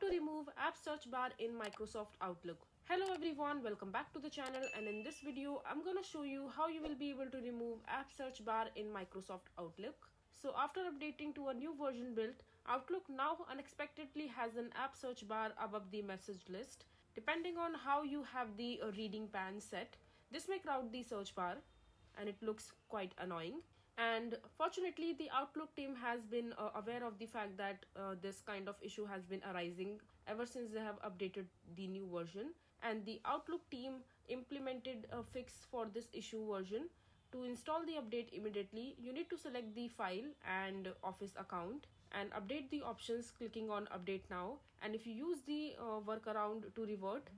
to remove app search bar in Microsoft Outlook. Hello everyone, welcome back to the channel, and in this video I'm gonna show you how you will be able to remove app search bar in Microsoft Outlook. So after updating to a new version built, Outlook now unexpectedly has an app search bar above the message list. Depending on how you have the reading pan set, this may crowd the search bar and it looks quite annoying. And fortunately, the Outlook team has been aware of the fact that this kind of issue has been arising ever since they have updated the new version. And the Outlook team implemented a fix for this issue version. To install the update immediately, you need to select the file and Office account and update the options clicking on update now. And if you use the workaround to revert,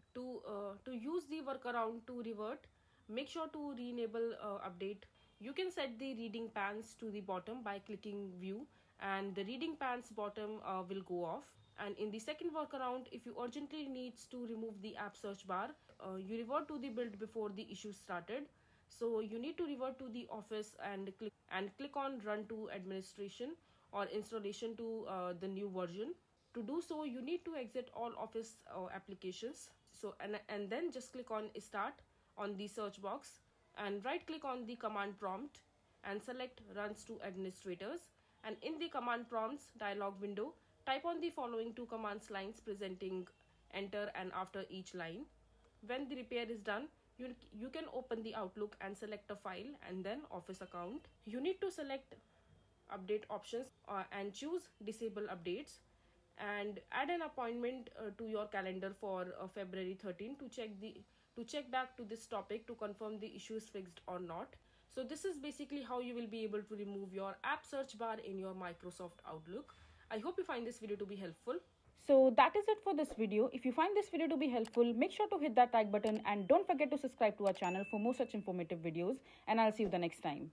make sure to re-enable update. You can set the reading pans to the bottom by clicking view, and the reading pans bottom will go off. And in the second workaround, if you urgently needs to remove the app search bar, you revert to the build before the issue started. So you need to revert to the Office and click on run to administration or installation to the new version. To do so, you need to exit all Office applications. So and then just click on start on the search box and right click on the command prompt and select runs to administrators, and in the command prompts dialog window type on the following two commands lines presenting enter and after each line. When the repair is done, you can open the Outlook and select a file and then Office account. You need to select update options and choose disable updates and add an appointment to your calendar for February 13 to check back to this topic to confirm the issue is fixed or not. So this is basically how you will be able to remove your app search bar in your Microsoft Outlook. I hope you find this video to be helpful. So that is it for this video. If you find this video to be helpful, make sure to hit that like button and don't forget to subscribe to our channel for more such informative videos, and I'll see you the next time.